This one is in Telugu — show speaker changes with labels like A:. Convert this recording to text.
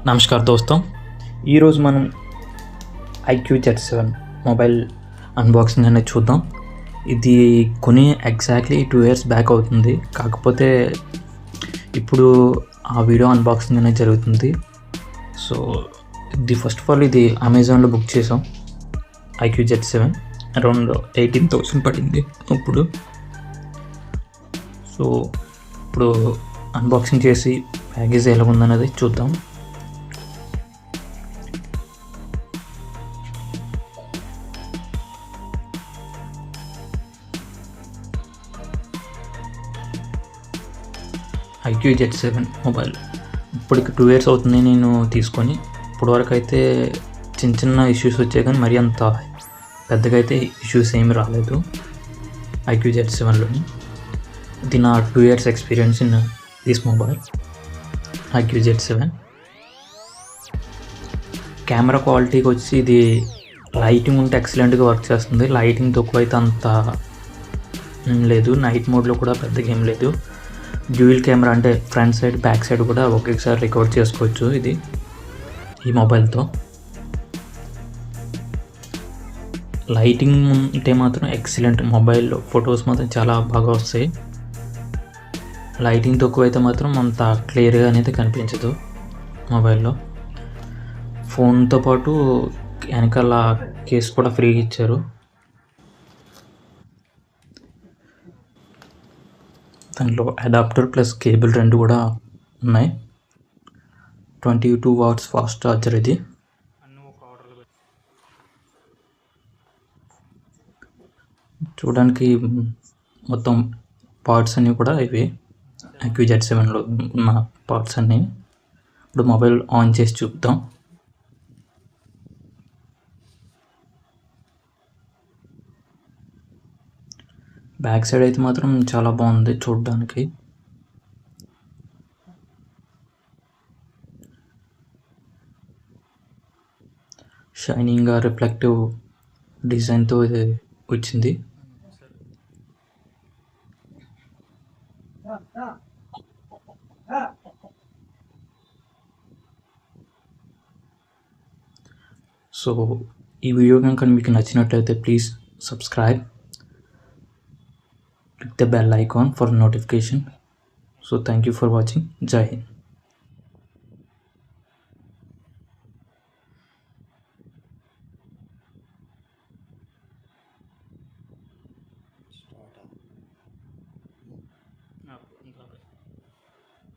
A: నమస్కారం దోస్తం, ఈరోజు మనం IQ Z7 మొబైల్ అన్బాక్సింగ్ అనేది చూద్దాం. ఇది కొని ఎగ్జాక్ట్లీ 2 years బ్యాక్ అవుతుంది. కాకపోతే ఇప్పుడు ఆ వీడియో అన్బాక్సింగ్ అనేది జరుగుతుంది. సో ఫస్ట్ ఆఫ్ ఆల్ ఇది అమెజాన్లో బుక్ చేసాం. IQ Z7 అరౌండ్ 18,000 పడింది ఇప్పుడు. సో ఇప్పుడు అన్బాక్సింగ్ చేసి ప్యాకేజ్ ఎలా ఉందనేది చూద్దాం. IQ Z7 మొబైల్ ఇప్పటికి 2 years అవుతుంది నేను తీసుకొని. ఇప్పటివరకు అయితే చిన్న చిన్న ఇష్యూస్ వచ్చాయి, కానీ మరీ అంత పెద్దగా అయితే ఇష్యూస్ ఏమి రాలేదు IQ Z7లోని. ఇది నా 2 years experience in this mobile IQ Z7. Camera క్వాలిటీకి వచ్చి ఇది లైటింగ్ ఉంటే ఎక్సలెంట్గా వర్క్ చేస్తుంది. లైటింగ్ తక్కువ అయితే అంత లేదు. నైట్ మోడ్లో కూడా పెద్దగా ఏం లేదు. డ్యూయల్ కెమెరా అంటే ఫ్రంట్ సైడ్ బ్యాక్ సైడ్ కూడా ఒకేసారి రికార్డ్ చేసుకోవచ్చు ఇది ఈ మొబైల్తో. లైటింగ్ ఉంటే మాత్రం ఎక్సలెంట్. మొబైల్లో ఫొటోస్ మాత్రం చాలా బాగా వస్తాయి. లైటింగ్ తక్కువ అయితే మాత్రం అంత క్లియర్గా అనేది కనిపించదు మొబైల్లో. ఫోన్తో పాటు వెనకాల కేస్ కూడా ఫ్రీగా ఇచ్చారు. దాంట్లో అడాప్టర్ ప్లస్ కేబుల్ రెండు కూడా ఉన్నాయి. 22 watts ఫాస్ట్ ఛార్జర్ ఇది. చూడడానికి మొత్తం పార్ట్స్ అన్నీ కూడా ఇవి IQ Z7లో ఉన్న పార్ట్స్ అన్నీ. ఇప్పుడు మొబైల్ ఆన్ చేసి చూద్దాం. బ్యాక్ సైడ్ అయితే మాత్రం చాలా బాగుంది చూడడానికి. షైనింగ్గా రిఫ్లెక్టివ్ డిజైన్తో ఇది వచ్చింది. సో ఈ వీడియో కనుక మీకు నచ్చినట్లయితే please subscribe, click the bell icon for notification. So thank you for watching. Jai Hind.